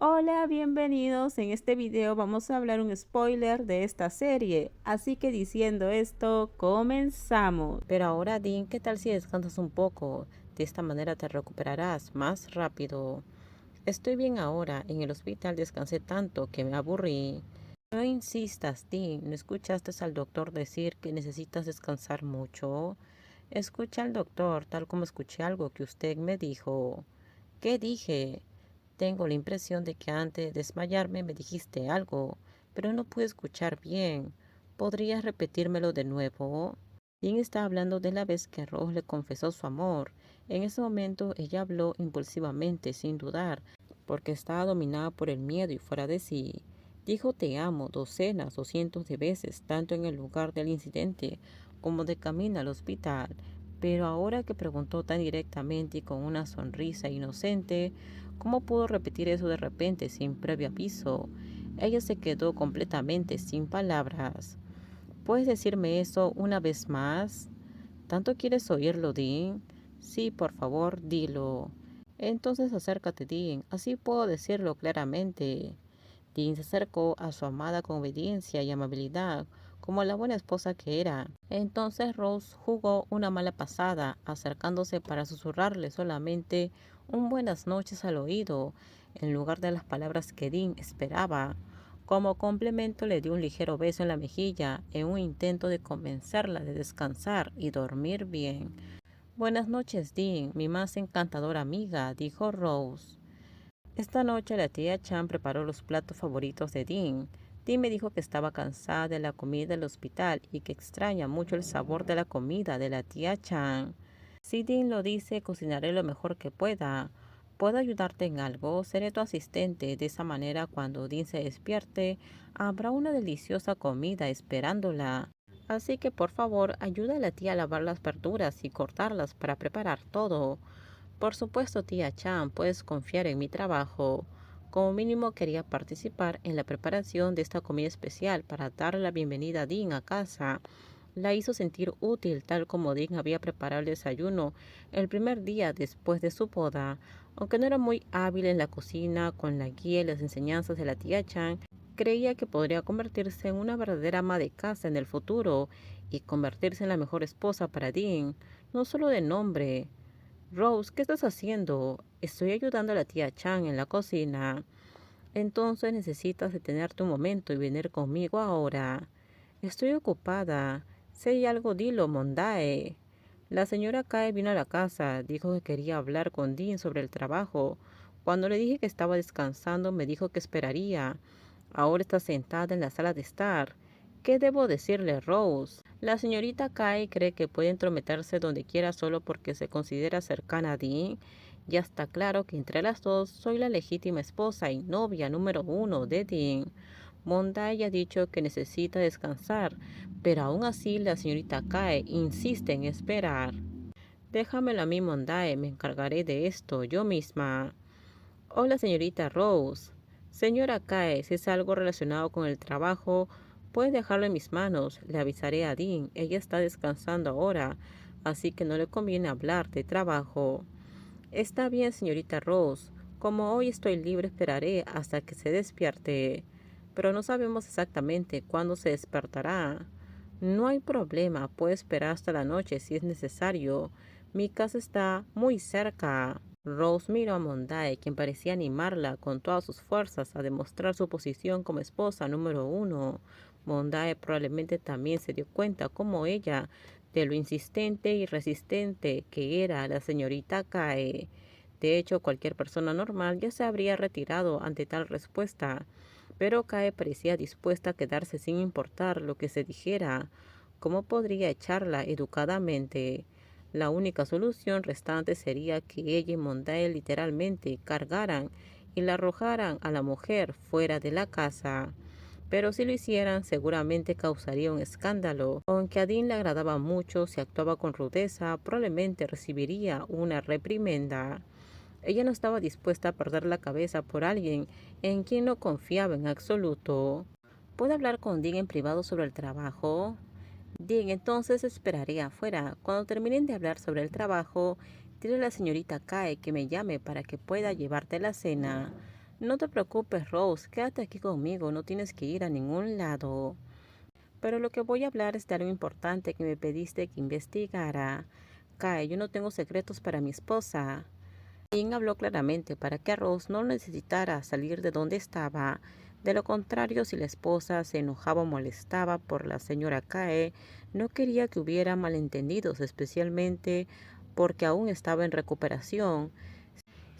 Hola, bienvenidos. En este video vamos a hablar un spoiler de esta serie. Así que diciendo esto, comenzamos. Pero ahora, Dean, ¿qué tal si descansas un poco? De esta manera te recuperarás más rápido. Estoy bien ahora. En el hospital descansé tanto que me aburrí. No insistas, Dean. ¿No escuchaste al doctor decir que necesitas descansar mucho? Escucha al doctor tal como escuché algo que usted me dijo. ¿Qué dije? Tengo la impresión de que antes de desmayarme me dijiste algo, pero no pude escuchar bien. ¿Podrías repetírmelo de nuevo? Dean está hablando de la vez que Rose le confesó su amor. En ese momento ella habló impulsivamente, sin dudar, porque estaba dominada por el miedo y fuera de sí. Dijo te amo docenas o cientos de veces, tanto en el lugar del incidente como de camino al hospital. Pero ahora que preguntó tan directamente y con una sonrisa inocente, ¿cómo pudo repetir eso de repente sin previo aviso? Ella se quedó completamente sin palabras. ¿Puedes decirme eso una vez más? ¿Tanto quieres oírlo, Dean? Sí, por favor, dilo. Entonces acércate, Dean, así puedo decirlo claramente. Dean se acercó a su amada con obediencia y amabilidad, como la buena esposa que era. Entonces Rose jugó una mala pasada, acercándose para susurrarle solamente un buenas noches al oído, en lugar de las palabras que Dean esperaba. Como complemento le dio un ligero beso en la mejilla, en un intento de convencerla de descansar y dormir bien. Buenas noches, Dean, mi más encantadora amiga, dijo Rose. Esta noche la tía Chan preparó los platos favoritos de Dean. Dean me dijo que estaba cansada de la comida del hospital y que extraña mucho el sabor de la comida de la tía Chan. Si Dean lo dice, cocinaré lo mejor que pueda. ¿Puedo ayudarte en algo? Seré tu asistente. De esa manera, cuando Dean se despierte, habrá una deliciosa comida esperándola. Así que por favor, ayuda a la tía a lavar las verduras y cortarlas para preparar todo. Por supuesto, tía Chan, puedes confiar en mi trabajo. Como mínimo quería participar en la preparación de esta comida especial para darle la bienvenida a Dean a casa. La hizo sentir útil tal como Dean había preparado el desayuno el primer día después de su boda. Aunque no era muy hábil en la cocina con la guía y las enseñanzas de la tía Chan, creía que podría convertirse en una verdadera ama de casa en el futuro y convertirse en la mejor esposa para Dean, no solo de nombre. Rose, ¿qué estás haciendo? Estoy ayudando a la tía Chan en la cocina. Entonces necesitas detenerte un momento y venir conmigo ahora. Estoy ocupada. Si hay algo, dilo, Mondae. La señora Kae vino a la casa. Dijo que quería hablar con Dean sobre el trabajo. Cuando le dije que estaba descansando, me dijo que esperaría. Ahora está sentada en la sala de estar. ¿Qué debo decirle, Rose? La señorita Kai cree que puede entrometerse donde quiera solo porque se considera cercana a Dean. Ya está claro que entre las dos soy la legítima esposa y novia número uno de Dean. Monday ha dicho que necesita descansar, pero aún así la señorita Kai insiste en esperar. Déjamelo a mí, Monday, me encargaré de esto yo misma. Hola, señorita Rose. Señora Kae, si es algo relacionado con el trabajo, puede dejarlo en mis manos. Le avisaré a Dean. Ella está descansando ahora, así que no le conviene hablar de trabajo. Está bien, señorita Rose. Como hoy estoy libre, esperaré hasta que se despierte. Pero no sabemos exactamente cuándo se despertará. No hay problema, puede esperar hasta la noche si es necesario. Mi casa está muy cerca. Rose miró a Mondae, quien parecía animarla con todas sus fuerzas a demostrar su posición como esposa número uno. Mondae probablemente también se dio cuenta, como ella, de lo insistente y resistente que era la señorita Kae. De hecho, cualquier persona normal ya se habría retirado ante tal respuesta, pero Kae parecía dispuesta a quedarse sin importar lo que se dijera. ¿Cómo podría echarla educadamente? La única solución restante sería que ella y Mondae literalmente cargaran y la arrojaran a la mujer fuera de la casa. Pero si lo hicieran, seguramente causaría un escándalo. Aunque a Dean le agradaba mucho, si actuaba con rudeza, probablemente recibiría una reprimenda. Ella no estaba dispuesta a perder la cabeza por alguien en quien no confiaba en absoluto. ¿Puedo hablar con Dean en privado sobre el trabajo? Bien, entonces esperaré afuera. Cuando terminen de hablar sobre el trabajo, dile a la señorita Kae que me llame para que pueda llevarte la cena. No te preocupes, Rose, quédate aquí conmigo, no tienes que ir a ningún lado. Pero lo que voy a hablar es de algo importante que me pediste que investigara. Kai, yo no tengo secretos para mi esposa. Dean habló claramente para que Rose no necesitara salir de donde estaba. De lo contrario, si la esposa se enojaba o molestaba por la señora Kae, no quería que hubiera malentendidos, especialmente porque aún estaba en recuperación.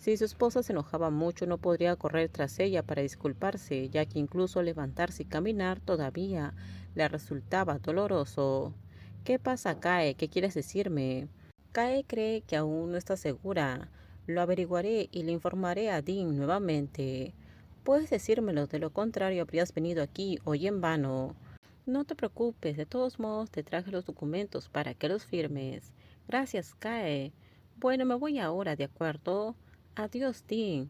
Si su esposa se enojaba mucho, no podría correr tras ella para disculparse, ya que incluso levantarse y caminar todavía le resultaba doloroso. ¿Qué pasa, Kae? ¿Qué quieres decirme? Kae cree que aún no está segura. Lo averiguaré y le informaré a Dean nuevamente. Puedes decírmelo, de lo contrario habrías venido aquí hoy en vano. No te preocupes, de todos modos te traje los documentos para que los firmes. Gracias, Kae. Bueno, me voy ahora, ¿de acuerdo? Adiós, Dean.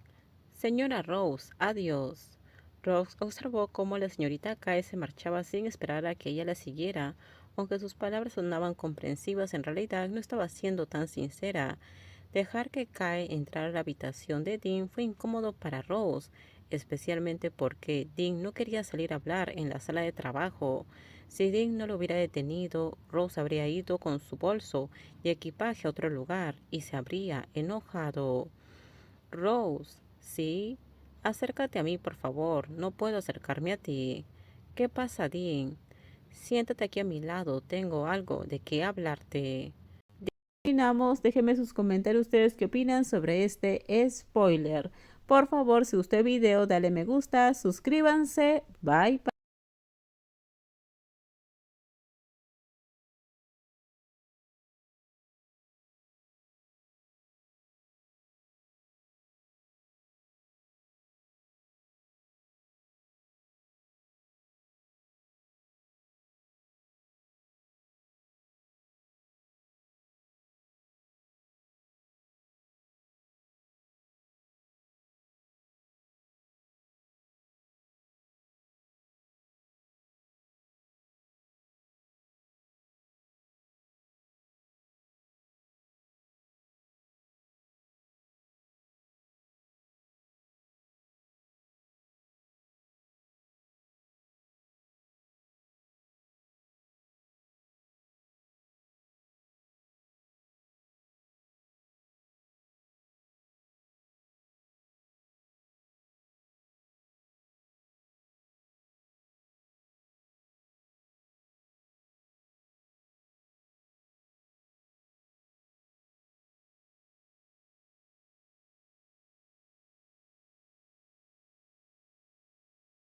Señora Rose, adiós. Rose observó cómo la señorita Kae se marchaba sin esperar a que ella la siguiera. Aunque sus palabras sonaban comprensivas, en realidad no estaba siendo tan sincera. Dejar que Kae entrara a la habitación de Dean fue incómodo para Rose, especialmente porque Dean no quería salir a hablar en la sala de trabajo. Si Dean no lo hubiera detenido, Rose habría ido con su bolso y equipaje a otro lugar y se habría enojado. Rose, ¿sí? Acércate a mí, por favor. No puedo acercarme a ti. ¿Qué pasa, Dean? Siéntate aquí a mi lado. Tengo algo de qué hablarte. Opinamos, déjenme sus comentarios ustedes qué opinan sobre este spoiler. Por favor, si gustó el video, dale me gusta, suscríbanse, bye.